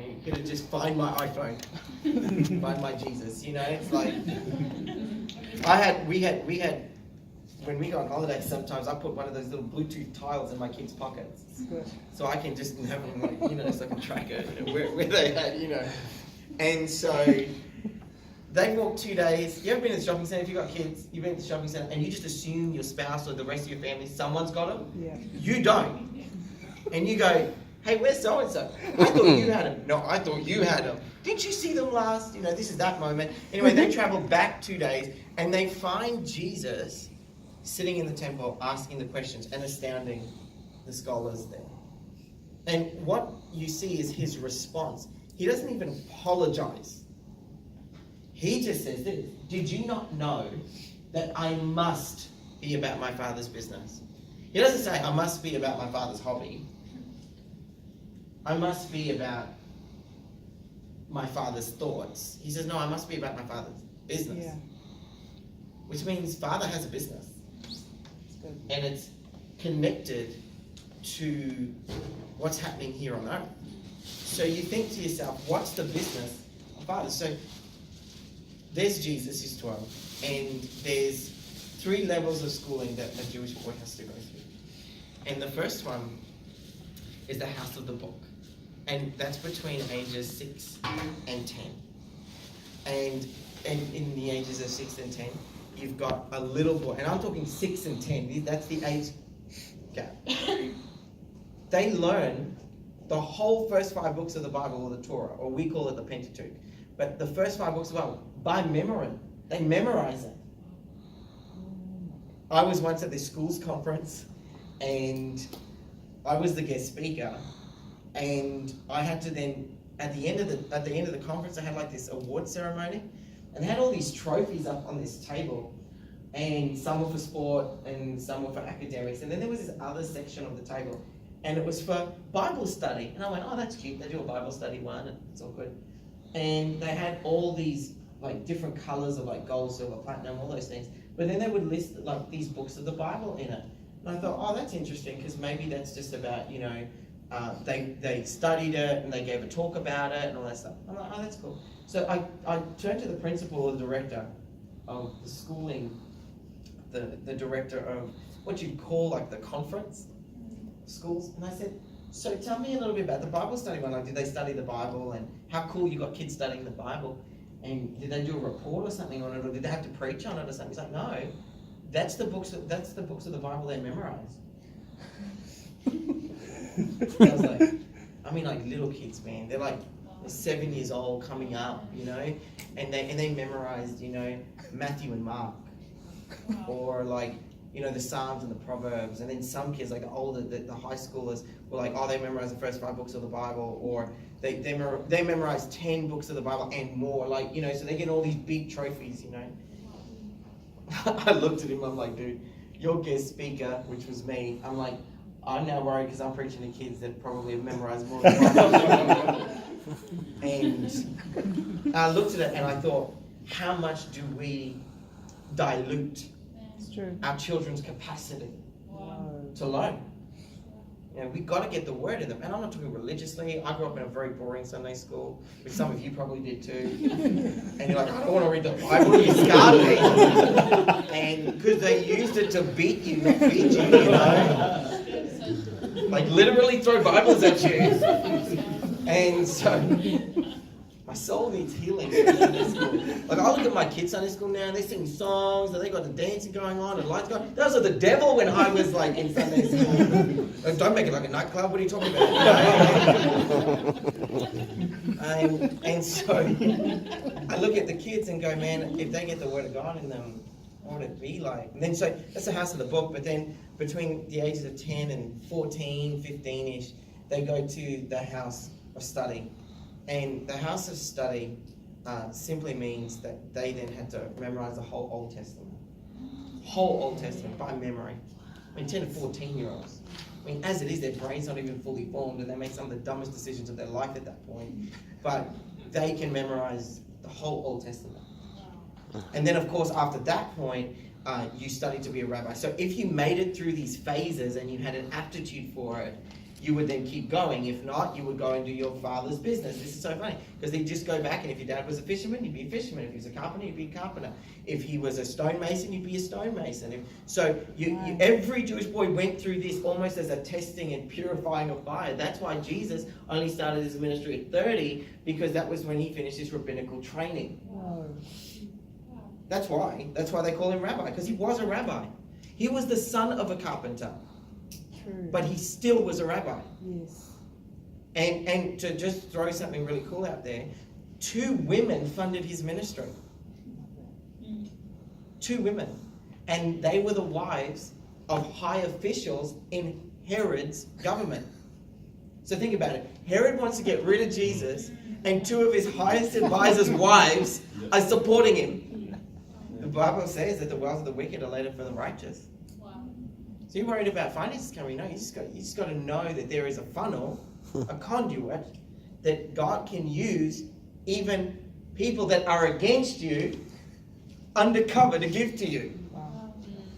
You could have just find my iPhone, find my Jesus. It's like we had when we go on holiday. Sometimes I put one of those little Bluetooth tiles in my kids' pockets, so I can just have them so I can track it where they at. And so they walked 2 days. You ever been to the shopping centre? If you've got kids, you've been to the shopping centre, and you just assume your spouse or the rest of your family, someone's got them. Yeah. You don't, and you go, hey, where's so-and-so? I thought you had him. No, I thought you had him. Didn't you see them last? This is that moment. Anyway, they travel back 2 days, and they find Jesus sitting in the temple asking the questions and astounding the scholars there. And what you see is his response. He doesn't even apologize. He just says this: did you not know that I must be about my Father's business? He doesn't say, I must be about my Father's hobby. I must be about my Father's thoughts. He says, no, I must be about my Father's business. Yeah. Which means Father has a business. Good. And it's connected to what's happening here on earth. So you think to yourself, what's the business of Father? So there's Jesus, who's 12, and there's 3 levels of schooling that a Jewish boy has to go through. And the first one is the house of the book. And that's between ages 6 and 10. And in the ages of 6 and 10, you've got a little boy, and I'm talking 6 and 10, that's the age gap. They learn the whole first 5 books of the Bible, or the Torah, or we call it the Pentateuch. But the first 5 books of the Bible, by memory. They memorize it. I was once at this school's conference, and I was the guest speaker. And I had to then, at the end of the conference, I had like this award ceremony, and they had all these trophies up on this table, and some were for sport and some were for academics. And then there was this other section of the table, and it was for Bible study. And I went, oh, that's cute. They do a Bible study one, and it's all good. And they had all these like different colors of like gold, silver, platinum, all those things. But then they would list like these books of the Bible in it. And I thought, oh, that's interesting, because maybe that's just about, they studied it and they gave a talk about it and all that stuff. I'm like, oh, that's cool. So I turned to the principal or the director of the schooling, the director of what you'd call like the conference schools, and I said, so tell me a little bit about the Bible study one. Like, did they study the Bible, and how cool you got kids studying the Bible? And did they do a report or something on it, or did they have to preach on it or something? He's like, no, that's the books of the Bible they memorize. I was like, like little kids, man. They're like 7 years old, coming up, and they memorized, Matthew and Mark, or like, the Psalms and the Proverbs. And then some kids, like the high schoolers, were like, oh, they memorized the first 5 books of the Bible, or they memorized 10 books of the Bible and more, like, so they get all these big trophies, I looked at him, I'm like, dude, your guest speaker, which was me, I'm like, I'm now worried because I'm preaching to kids that probably have memorized more than Bible. And I looked at it and I thought, how much do we dilute our children's capacity to learn? We've got to get the word in them. And I'm not talking religiously. I grew up in a very boring Sunday school, which some of you probably did too. And you're like, I don't want to read the Bible. You scarred me. And because they used it to beat you, not feed you, Like literally throw Bibles at you. And so my soul needs healing in Sunday school. Like, I look at my kids' Sunday school now, and they sing songs, and they got the dancing going on, and lights going. Those are the devil when I was like in Sunday school. Like, don't make it like a nightclub. What are you talking about? And so I look at the kids and go, man, if they get the word of God in them, what would it be like? And then so that's the house of the book. But then between the ages of 10 and 14, 15-ish, they go to the house of study. And the house of study simply means that they then had to memorize the whole Old Testament. Whole Old Testament by memory. 10 to 14-year-olds. As it is, their brain's not even fully formed, and they make some of the dumbest decisions of their life at that point. But they can memorize the whole Old Testament. And then, of course, after that point, you studied to be a rabbi. So if you made it through these phases and you had an aptitude for it, you would then keep going. If not, you would go and do your father's business. This is so funny, because they'd just go back, and if your dad was a fisherman, you'd be a fisherman. If he was a carpenter, you'd be a carpenter. If he was a stonemason, you'd be a stonemason. Every Jewish boy went through this almost as a testing and purifying of fire. That's why Jesus only started his ministry at 30, because that was when he finished his rabbinical training. Wow. That's why they call him rabbi, because he was a rabbi. He was the son of a carpenter. True. But he still was a rabbi. Yes. And to just throw something really cool out there, 2 women funded his ministry. 2 women. And they were the wives of high officials in Herod's government. So think about it. Herod wants to get rid of Jesus, and 2 of his highest advisors' wives are supporting him. The Bible says that the wealth of the wicked are laid up for the righteous. So you're worried about finances coming? No, you just got to know that there is a funnel, a conduit, that God can use even people that are against you undercover to give to you. Wow.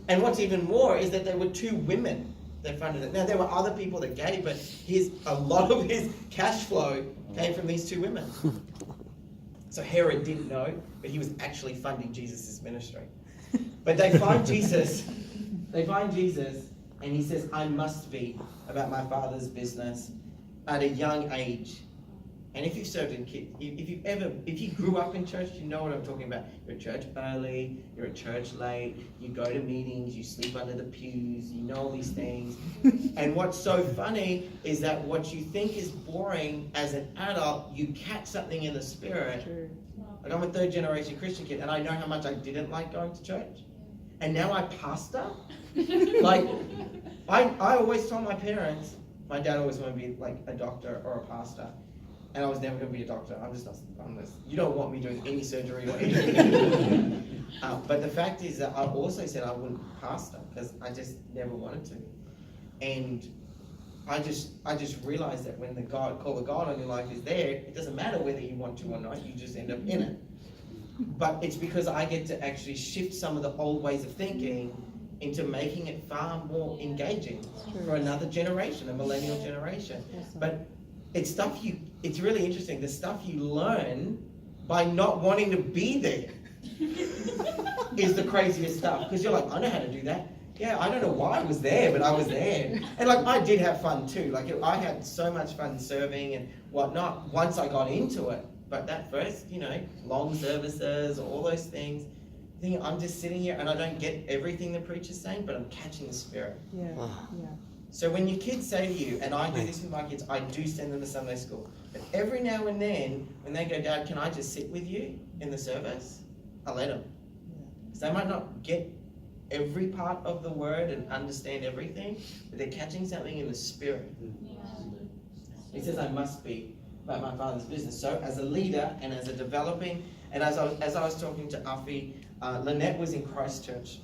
And what's even more is that there were 2 women that funded it. Now there were other people that gave, but a lot of his cash flow came from these 2 women. So Herod didn't know, but he was actually funding Jesus' ministry. But they find Jesus. And he says, I must be about my Father's business at a young age. And if you've served in kids, if you grew up in church, you know what I'm talking about. You're at church early, you're at church late, you go to meetings, you sleep under the pews, you know all these things. And what's so funny is that what you think is boring as an adult, you catch something in the spirit. True. Like, I'm a 3rd generation Christian kid, and I know how much I didn't like going to church. And now I pastor. Like, I always told my parents, my dad always wanted to be like a doctor or a pastor. And I was never going to be a doctor. You don't want me doing any surgery or anything. But the fact is that I also said I wouldn't pastor, because I just never wanted to. And I just realized that when the call of God on your life is there, it doesn't matter whether you want to or not, you just end up in it. But it's because I get to actually shift some of the old ways of thinking into making it far more engaging for another generation, a millennial generation. Awesome. But it's really interesting, the stuff you learn by not wanting to be there is the craziest stuff. Because you're like, I know how to do that. Yeah, I don't know why I was there, but I was there. And like, I did have fun too. Like, I had so much fun serving and whatnot once I got into it. But that first, long services, all those things, I'm just sitting here and I don't get everything the preacher's saying, but I'm catching the spirit. Yeah, yeah. So when your kids say to you, and I do this with my kids, I do send them to Sunday school. But every now and then, when they go, Dad, can I just sit with you in the service? I let them. Because they might not get every part of the word and understand everything, but they're catching something in the spirit. He says, I must be about my Father's business. So as a leader and as a developing, and as I was talking to Afi, Lynette was in Christchurch,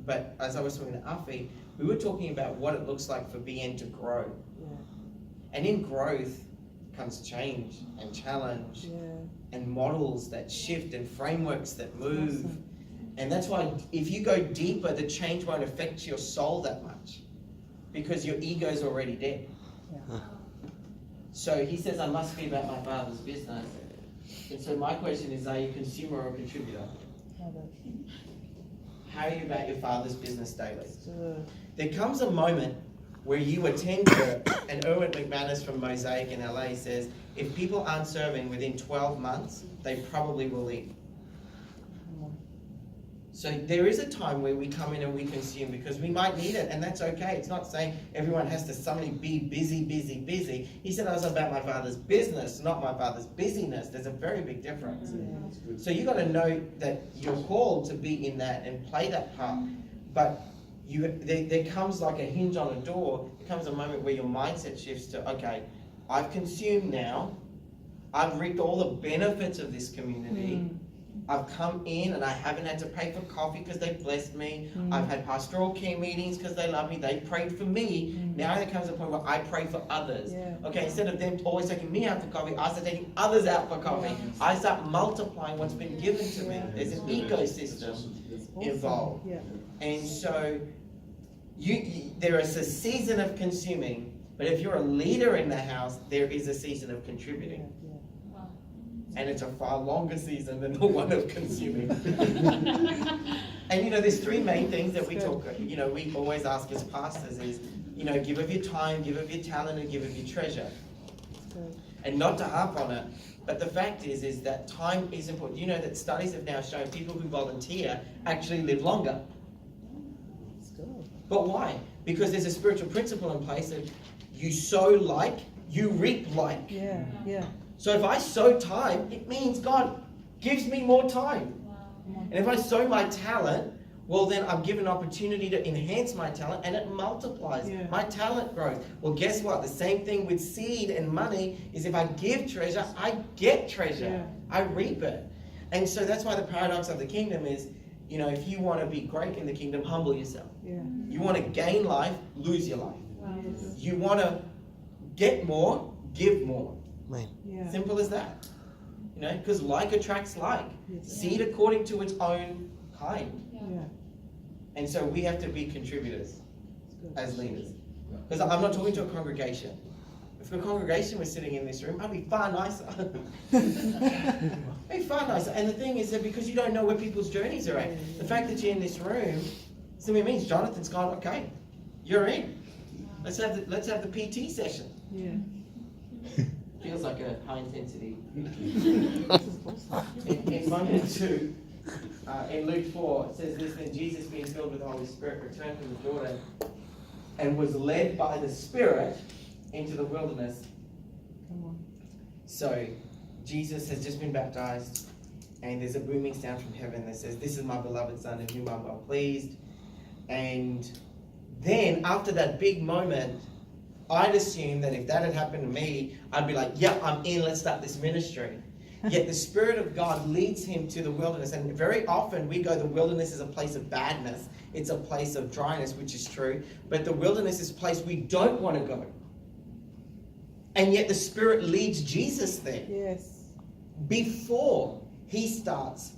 but as I was talking to Afi, we were talking about what it looks like for BN to grow. Yeah. And in growth comes change and challenge and models that shift and frameworks that move. Awesome. And that's why if you go deeper, the change won't affect your soul that much, because your ego's already dead. Yeah. So he says, I must be about my Father's business. And so my question is, are you a consumer or a contributor? How are you about your Father's business daily? There comes a moment where you attend church, and Erwin McManus from Mosaic in LA says, if people aren't serving within 12 months, they probably will leave. So there is a time where we come in and we consume, because we might need it, and that's okay. It's not saying everyone has to suddenly be busy, busy, busy. He said I was about my Father's business, not my Father's busyness. There's a very big difference. Yeah. So you got to know that you're called to be in that and play that part. But there comes like a hinge on a door. There comes a moment where your mindset shifts to, okay, I've consumed now. I've reaped all the benefits of this community. I've come in and I haven't had to pay for coffee because they blessed me. I've had pastoral care meetings because they love me. They prayed for me. Now there comes a point where I pray for others. Yeah. Okay, instead of them always taking me out for coffee, I start taking others out for coffee. I start multiplying what's been given to me. There's an ecosystem involved. Yeah. And so there is a season of consuming, But if you're a leader in the house, there is a season of contributing. Yeah. And it's a far longer season than the one of consuming. And there's three main things that we talk, we always ask as pastors is, give of your time, give of your talent, and give of your treasure. Good. And not to harp on it, but the fact is that time is important. You know that studies have now shown people who volunteer actually live longer. That's good. But why? Because there's a spiritual principle in place that you sow like, you reap like. Yeah. Yeah. So if I sow time, it means God gives me more time. And if I sow my talent, well then I'm given an opportunity to enhance my talent and it multiplies. Yeah. My talent grows. Well, guess what? The same thing with seed and money is if I give treasure, I get treasure. Yeah. I reap it. And so that's why the paradox of the kingdom is, if you want to be great in the kingdom, humble yourself. Yeah. You want to gain life, lose your life. Yes. You want to get more, give more. Yeah. Simple as that. Because like attracts like. Yes. Seed according to its own kind. Yeah. And so we have to be contributors That's good. as leaders. Because I'm not talking to a congregation. If a congregation was sitting in this room, I'd be far nicer. I'd be far nicer. And the thing is that because you don't know where people's journeys are at, the fact that you're in this room simply means Jonathan's gone, okay, you're in. Let's have the PT session. Yeah. Feels like a high intensity. This is awesome. In Romans 2, in Luke 4, it says this, then Jesus being filled with the Holy Spirit returned from the Jordan and was led by the Spirit into the wilderness. Come on. So Jesus has just been baptized and there's a booming sound from heaven that says, this is my beloved Son in whom I'm well pleased. And then after that big moment, I'd assume that if that had happened to me, I'd be like, yeah, I'm in, let's start this ministry. Yet the Spirit of God leads him to the wilderness. And very often we go, the wilderness is a place of badness. It's a place of dryness, which is true. But the wilderness is a place we don't want to go. And yet the Spirit leads Jesus there Yes. before he starts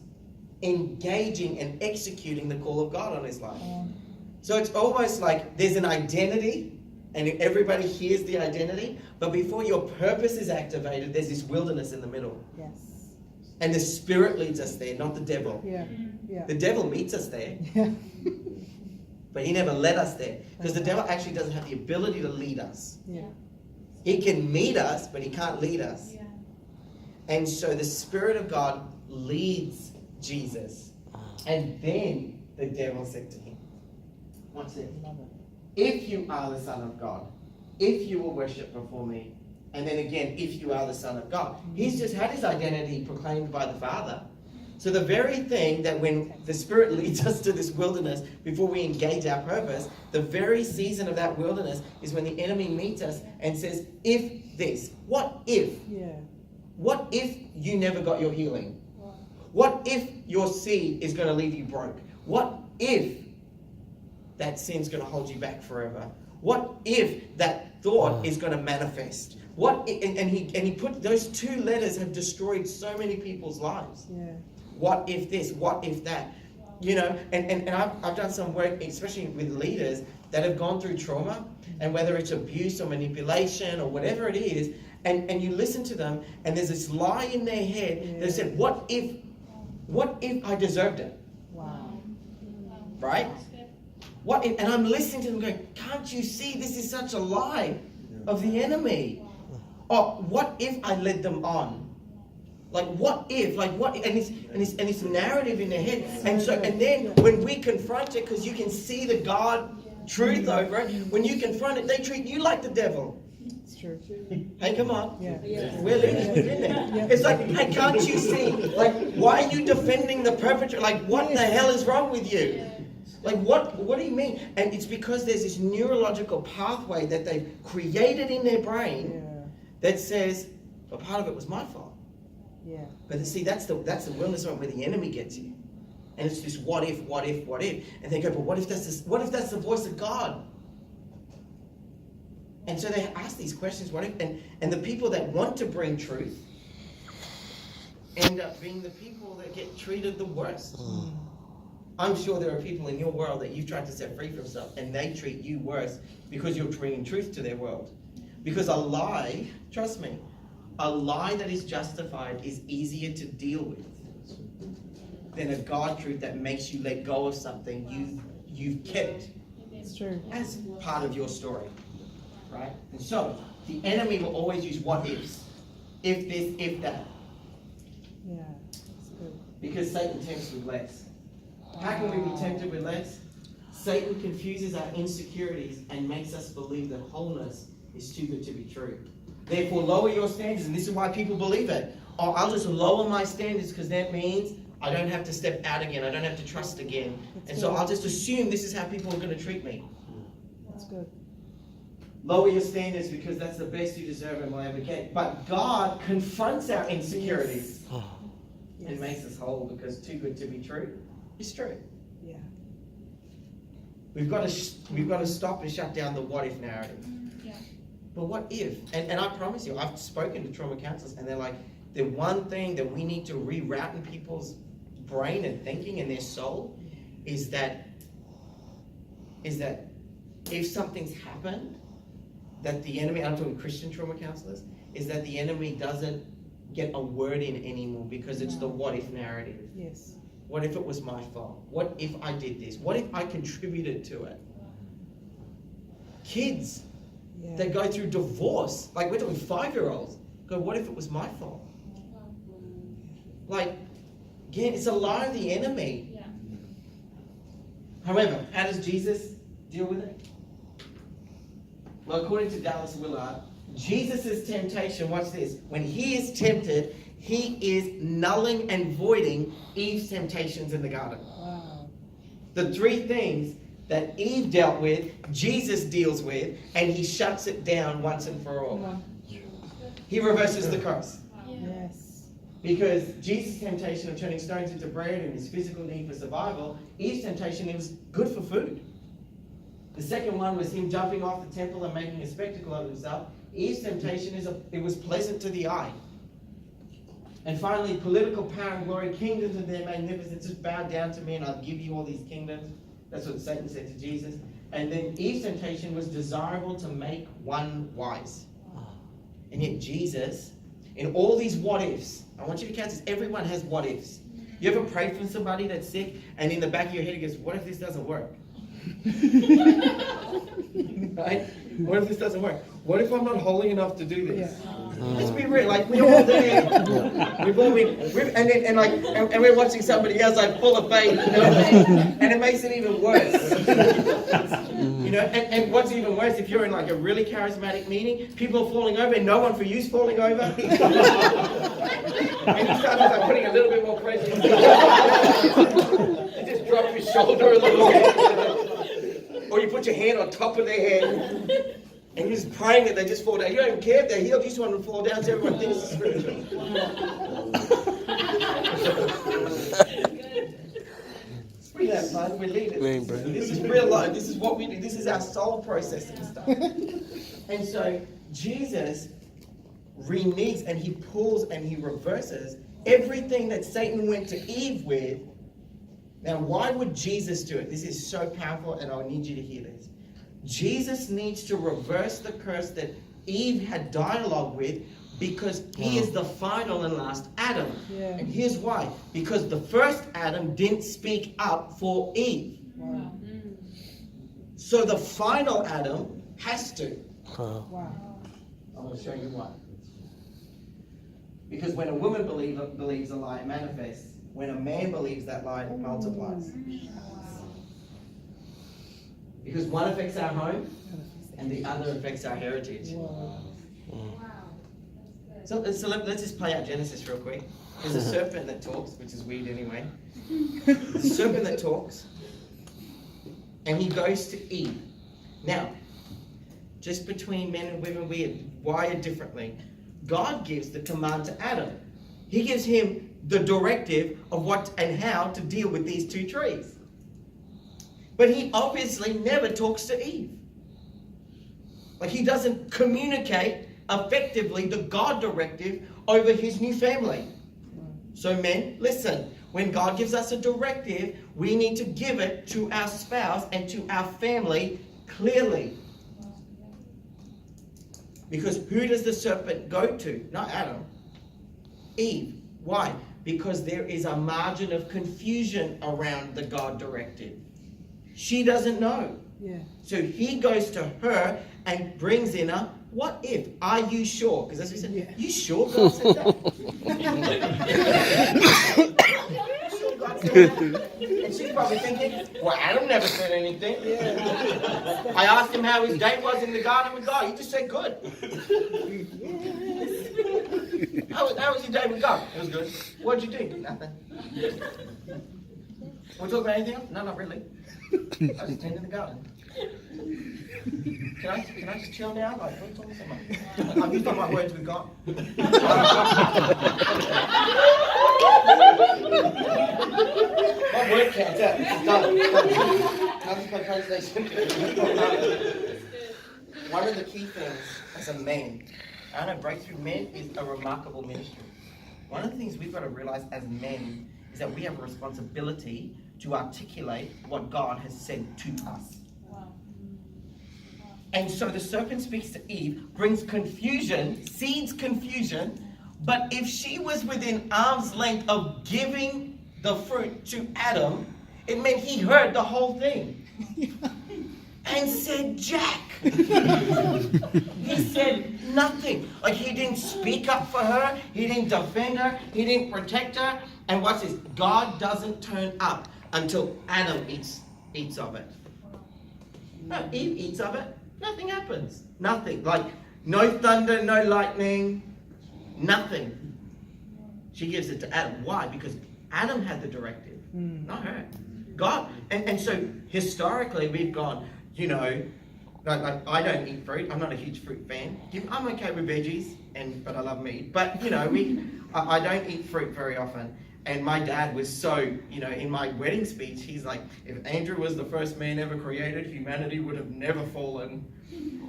engaging and executing the call of God on his life. So it's almost like there's an identity and everybody hears the identity, but before your purpose is activated, there's this wilderness in the middle. Yes. And the Spirit leads us there, not the devil. Yeah. Yeah. The devil meets us there, Yeah. but he never led us there. Because the devil actually doesn't have the ability to lead us. Yeah. He can meet us, but he can't lead us. And so the Spirit of God leads Jesus. And then the devil said to him, watch this. Love it. If you are the Son of God, if you will worship before me, and then again, if you are the Son of God. He's just had his identity proclaimed by the Father. So the very thing that when the Spirit leads us to this wilderness, before we engage our purpose, the very season of that wilderness is when the enemy meets us and says, if this, what if? Yeah. What if you never got your healing? What if your seed is going to leave you broke? What if that sin's going to hold you back forever? What if that thought is going to manifest? What if, and he put those two letters have destroyed so many people's lives. Yeah. What if this? What if that? And I've done some work, especially with leaders that have gone through trauma, and whether it's abuse or manipulation or whatever it is, and you listen to them, and there's this lie in their head that said, what if I deserved it? Wow. Right? What if, and I'm listening to them going, can't you see this is such a lie of the enemy? Or what if I led them on? Like what if? Like what? And it's narrative in their head. And then when we confront it, because you can see the God truth over it, when you confront it, they treat you like the devil. It's true. Hey, come on. Yeah. We're leaders within there. It's like, hey, can't you see? Like, why are you defending the perpetrator? Like, what the hell is wrong with you? Like, what do you mean? And it's because there's this neurological pathway that they've created in their brain that says, well, part of it was my fault. Yeah. But see, that's the wilderness where the enemy gets you. And it's this what if. And they go, but what if that's the voice of God? And so they ask these questions, what if? And the people that want to bring truth end up being the people that get treated the worst. I'm sure there are people in your world that you've tried to set free from stuff, and they treat you worse because you're bringing truth to their world. Because a lie, trust me, a lie that is justified is easier to deal with than a God truth that makes you let go of something you've kept It's true. as part of your story, right? And so the enemy will always use what ifs, if this, if that, Yeah, it's good. because Satan tempts with less. How can we be tempted with less? Satan confuses our insecurities and makes us believe that wholeness is too good to be true. Therefore, lower your standards, and this is why people believe it. Oh, I'll just lower my standards because that means I don't have to step out again. I don't have to trust again. And so I'll just assume this is how people are going to treat me. That's good. Lower your standards because that's the best you deserve and will ever get. But God confronts our insecurities and Yes. makes us whole because too good to be true is true. Yeah. We've got to stop and shut down the what if narrative. Yeah. But what if? And I promise you, I've spoken to trauma counselors and they're like, the one thing that we need to reroute in people's brain and thinking and their soul is that if something's happened, that the enemy, I'm talking Christian trauma counselors, is that the enemy doesn't get a word in anymore because it's the what if narrative. Yes. What if it was my fault? What if I did this? What if I contributed to it? Kids Yeah. that go through divorce, like we're talking 5-year-olds, go, what if it was my fault? Like, again, it's a lie of the enemy. Yeah. However, how does Jesus deal with it? Well, according to Dallas Willard, Jesus' temptation, watch this, when he is tempted, he is nulling and voiding Eve's temptations in the garden. Wow. The 3 things that Eve dealt with, Jesus deals with, and he shuts it down once and for all. Come on. He reverses the curse. Yes. Because Jesus' temptation of turning stones into bread and his physical need for survival, Eve's temptation, it was good for food. The second one was him jumping off the temple and making a spectacle of himself. Eve's temptation it was pleasant to the eye. And finally, political power and glory, kingdoms and their magnificence, just bow down to me and I'll give you all these kingdoms. That's what Satan said to Jesus. And then Eve's temptation was desirable to make one wise. And yet Jesus, in all these what ifs, I want you to catch this, everyone has what ifs. You ever prayed for somebody that's sick and in the back of your head it goes, what if this doesn't work? Right? What if this doesn't work? What if I'm not holy enough to do this? Yeah. Let's be real, like we're all there. We've all been, and we're watching somebody else like full of faith, you know, and it makes it even worse. You know, and what's even worse, if you're in like a really charismatic meeting, people are falling over and no one for you's falling over. And you start like putting a little bit more pressure. You just drop your shoulder a little bit. Or you put your hand on top of their head. And you're just praying that they just fall down. You don't even care if they're healed. You just want them to fall down so everyone thinks it's spiritual. We don't fun. We lead it. This is real life. This is what we do. This is our soul processing stuff. And so Jesus reneges and he pulls and he reverses everything that Satan went to Eve with. Now, why would Jesus do it? This is so powerful, and I need you to hear this. Jesus needs to reverse the curse that Eve had dialogue with because he is the final and last Adam. Yeah. And here's why. Because the first Adam didn't speak up for Eve. Wow. So the final Adam has to. Wow. I'm going to show you why. Because when a woman believes a lie, it manifests. When a man believes that lie, it multiplies. Because one affects our home and the other affects our heritage. Wow. So let's just play out Genesis real quick. There's a serpent that talks, which is weird anyway. The serpent that talks, and he goes to Eve. Now, just between men and women, we are wired differently. God gives the command to Adam. He gives him the directive of what and how to deal with these 2 trees. But he obviously never talks to Eve. Like he doesn't communicate effectively the God directive over his new family. So men, listen, when God gives us a directive, we need to give it to our spouse and to our family clearly. Because who does the serpent go to? Not Adam. Eve. Why? Because there is a margin of confusion around the God directive. She doesn't know. Yeah. So he goes to her and brings in a, what if? Are you sure? Because that's what he said. Yeah. You sure God said that? You sure God said that? And she's probably thinking, well, Adam never said anything. Yeah. I asked him how his day was in the garden with God. He just said good. How was your day with God? It was good. What did you do? Nothing. Want to talk about anything else? No, not really. I just tended the garden. Can I just chill now? Like, what are you talking about? I've used all my words with God. My word counts out. It's done. Now just play PlayStation. One of the key things as a man, I know Breakthrough Men is a remarkable ministry. One of the things we've got to realize as men is that we have a responsibility to articulate what God has said to us. And so the serpent speaks to Eve, brings confusion, seeds confusion, but if she was within arm's length of giving the fruit to Adam, it meant he heard the whole thing. And said Jack. He said nothing. Like he didn't speak up for her, he didn't defend her, he didn't protect her. And watch this, God doesn't turn up until Adam eats of it. No, Eve eats of it. Nothing happens. Nothing. Like, no thunder, no lightning, nothing. She gives it to Adam. Why? Because Adam had the directive, not her. God. And so, historically, we've gone, you know, like I don't eat fruit. I'm not a huge fruit fan. I'm okay with veggies, but I love meat. But, you know, I don't eat fruit very often. And my dad was so, you know, in my wedding speech, he's like, if Andrew was the first man ever created, humanity would have never fallen.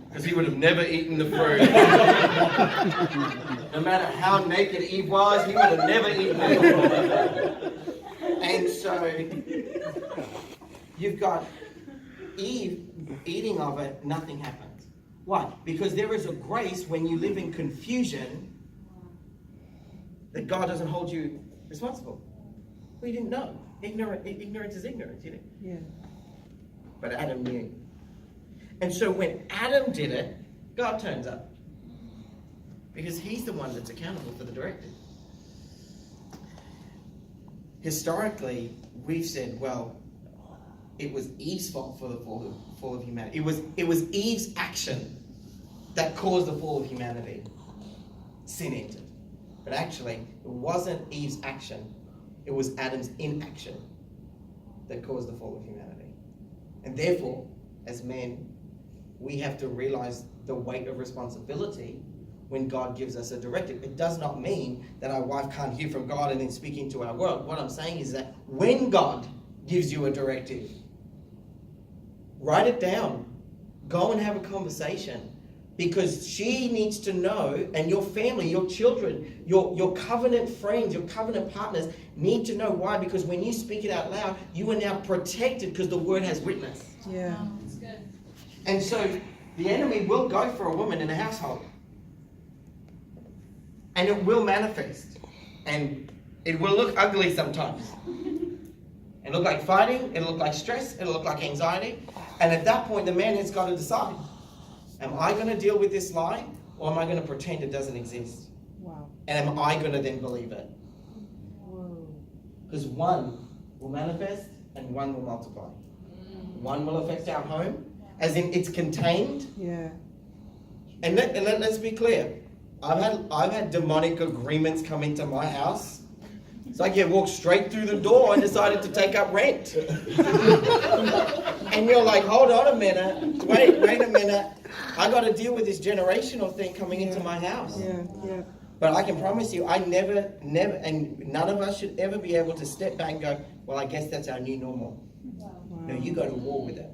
Because he would have never eaten the fruit. No matter how naked Eve was, he would have never eaten it. And so, you've got Eve eating of it, nothing happens. Why? Because there is a grace when you live in confusion that God doesn't hold you responsible. We didn't know. Ignorance is ignorance, you know. Yeah. But Adam knew. And so when Adam did it, God turns up. Because he's the one that's accountable for the directive. Historically, we've said, well, it was Eve's fault for the fall of humanity. It was Eve's action that caused the fall of humanity. Sin entered. But actually, it wasn't Eve's action. It was Adam's inaction that caused the fall of humanity. And therefore, as men, we have to realize the weight of responsibility when God gives us a directive. It does not mean that our wife can't hear from God and then speak into our world. What I'm saying is that when God gives you a directive, write it down. Go and have a conversation. Because she needs to know, and your family, your children, your covenant friends, your covenant partners need to know. Why? Because when you speak it out loud, you are now protected because the word has witness. Yeah. That's good. And so the enemy will go for a woman in a household. And it will manifest. And it will look ugly sometimes. It'll look like fighting, it'll look like stress, it'll look like anxiety. And at that point, the man has got to decide. Am I going to deal with this lie, or am I going to pretend it doesn't exist? Wow. And am I going to then believe it? Whoa. Because one will manifest and one will multiply. One will affect our home, as in it's contained. Yeah. And let's be clear. I've had demonic agreements come into my house. It's like you walked straight through the door and decided to take up rent. And you're like, hold on a minute. Wait a minute. I got to deal with this generational thing coming into my house. Yeah. Yeah. But I can promise you, I never, and none of us should ever be able to step back and go, well, I guess that's our new normal. Wow. No, you go to war with it.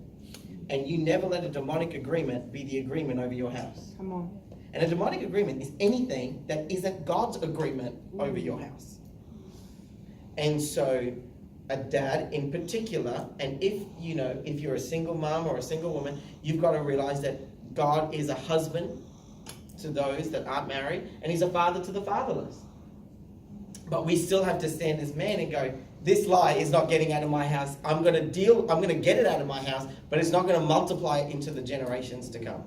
And you never let a demonic agreement be the agreement over your house. Come on. And a demonic agreement is anything that isn't God's agreement over your house. And so a dad in particular, and if you're a single mom or a single woman, you've got to realize that God is a husband to those that aren't married, and he's a father to the fatherless. But we still have to stand as men and go, this lie is not getting out of my house. I'm going to get it out of my house, but it's not going to multiply into the generations to come.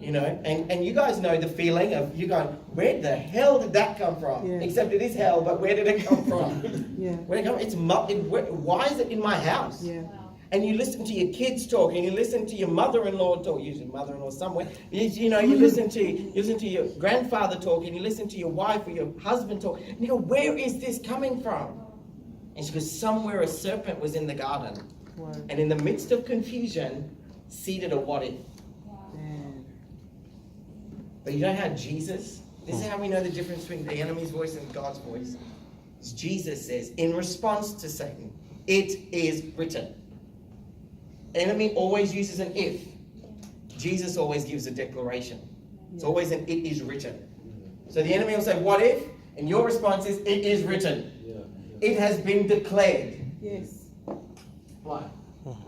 You know, and you guys know the feeling of you going, where the hell did that come from? Yeah. Except it is hell, but where did it come from? Yeah. Where did it come? Why is it in my house? Yeah. And you listen to your kids talk, and you listen to your mother-in-law talk, usually mother-in-law somewhere. You listen to your grandfather talk, and you listen to your wife or your husband talk. And you go, where is this coming from? And she goes, somewhere a serpent was in the garden, Wow. and in the midst of confusion, seeded a what if. Man. But you know how Jesus, this is how we know the difference between the enemy's voice and God's voice. Jesus says, in response to Satan, it is written. Enemy always uses an if. Jesus always gives a declaration. It's always an it is written. So the enemy will say, what if? And your response is, it is written. It has been declared. Yes. Why?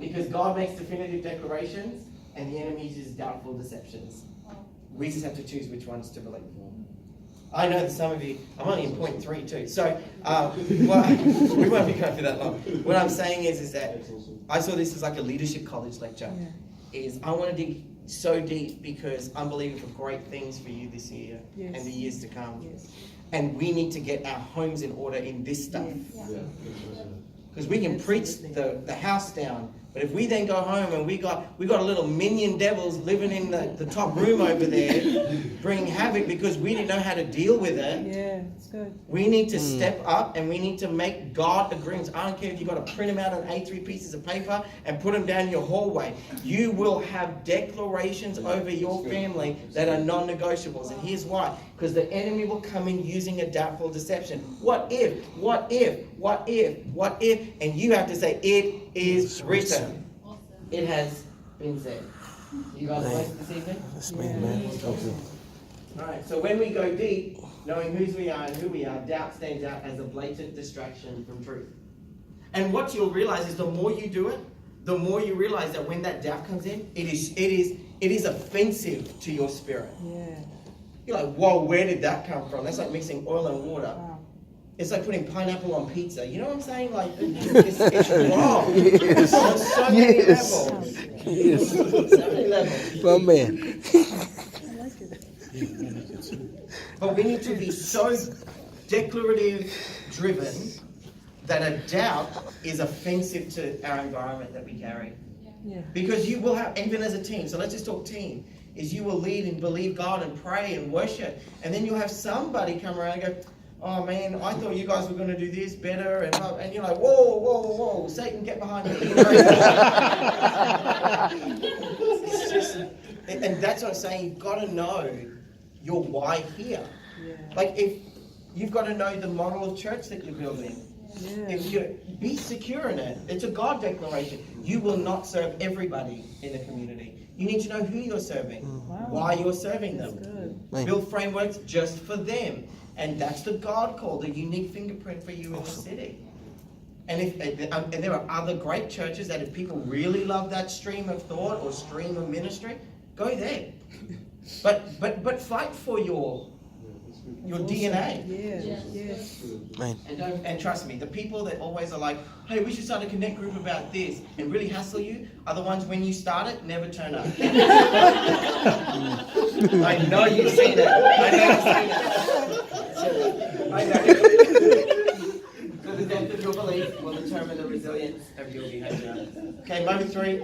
Because God makes definitive declarations and the enemy uses doubtful deceptions. We just have to choose which ones to believe. I know that some of you, I'm only in point 3 too, so we won't be going for that long. What I'm saying is that I saw this as like a leadership college lecture. Yeah. Is I want to dig so deep because I'm believing for great things for you this year Yes. and the years to come. Yes. And we need to get our homes in order in this stuff. Yes. Because we can preach the house down, but if we then go home and we got a little minion devils living in the top room over there, bringing havoc because we didn't know how to deal with it. Yeah, it's good. We need to step up and we need to make God agreements. I don't care if you've got to print them out on A3 pieces of paper and put them down your hallway. You will have declarations over your family that are non-negotiables. And here's why. Because the enemy will come in using a doubtful deception. What if? What if? What if? What if? And you have to say, it is written. It has been said. You guys blessed this evening? That's me, man. Alright, so when we go deep, knowing whose we are and who we are, doubt stands out as a blatant distraction from truth. And what you'll realize is the more you do it, the more you realize that when that doubt comes in, it is offensive to your spirit. Yeah. You're like, whoa, where did that come from? That's like mixing oil and water. Wow. It's like putting pineapple on pizza. You know what I'm saying? Like, it's wrong. Yes. On so many Yes. levels. Yes. So many levels. My man. I like it. But we need to be so declarative driven that a doubt is offensive to our environment that we carry. Yeah. Because you will have, even as a team, so let's just talk team, is you will lead and believe God and pray and worship, and then you'll have somebody come around and go, oh man, I thought you guys were going to do this better, and you're like, whoa, whoa, whoa, Satan, get behind me. It's just, and that's what I'm saying, you've got to know your why here. Yeah. Like, if you've got to know the model of church that you're building. Yeah. If you be secure in it, it's a God declaration. You will not serve everybody in the community. You need to know who you're serving, Wow. why you're serving That's them. good. Man. Build frameworks just for them. And that's the God call, the unique fingerprint for you in the city. And and there are other great churches that if people really love that stream of thought or stream of ministry, go there. But fight for your DNA. Yeah. Yes. Man. And trust me, the people that always are like, hey, we should start a connect group about this and really hassle you are the ones when you start it, never turn up. I know you've seen it. I know. So the depth of your belief will determine the resilience of your behavior. Okay, moment 3.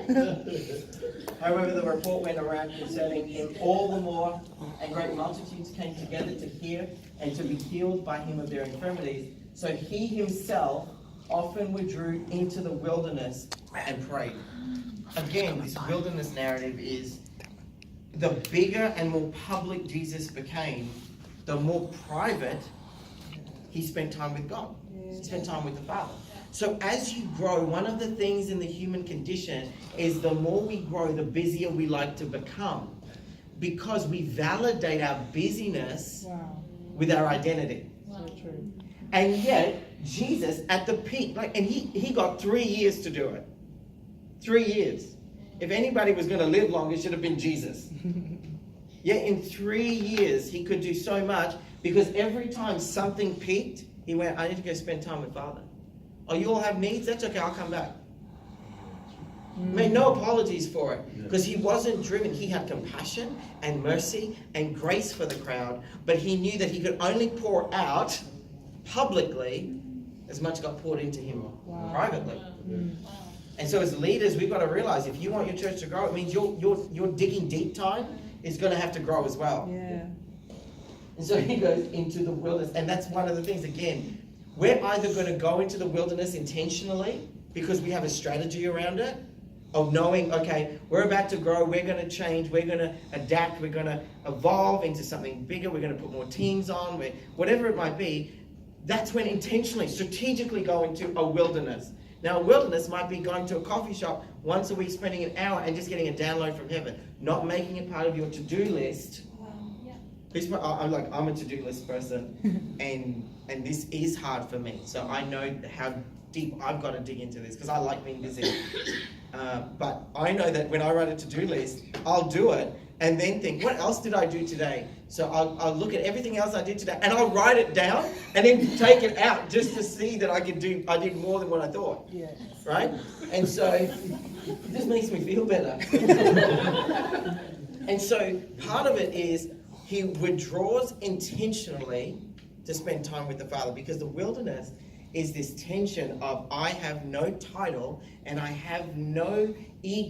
However, the report went around concerning him all the more, and great multitudes came together to hear and to be healed by him of their infirmities. So he himself often withdrew into the wilderness and prayed. Again, this wilderness narrative is the bigger and more public Jesus became, the more private he spent time with God. He spent time with the Father. So as you grow, one of the things in the human condition is the more we grow, the busier we like to become. Because we validate our busyness Wow. with our identity. So true. And yet, Jesus at the peak, and he got 3 years to do it. 3 years. If anybody was going to live long, it should have been Jesus. Yet in 3 years, he could do so much because every time something peaked, he went, I need to go spend time with Father. Oh, you all have needs? That's okay, I'll come back. Made no apologies for it because he wasn't driven. He had compassion and mercy and grace for the crowd, but he knew that he could only pour out publicly as much got poured into him privately. And so as leaders, we've got to realize if you want your church to grow, it means your digging deep time is going to have to grow as well. Yeah. And so he goes into the wilderness, and that's one of the things, again, we're either going to go into the wilderness intentionally because we have a strategy around it, of knowing, okay, we're about to grow, we're going to change, we're going to adapt, we're going to evolve into something bigger, we're going to put more teams on, whatever it might be. That's when intentionally, strategically go into a wilderness. Now, a wilderness might be going to a coffee shop once a week, spending an hour and just getting a download from heaven, not making it part of your to-do list. I'm a to-do list person, and this is hard for me. So I know how deep I've got to dig into this because I like being busy. But I know that when I write a to-do list, I'll do it and then think, what else did I do today? So I'll look at everything else I did today and I'll write it down and then take it out just to see that I did more than what I thought. Yeah. Right? And so it just makes me feel better. And so part of it is he withdraws intentionally to spend time with the Father because the wilderness is this tension of I have no title and I have no ego.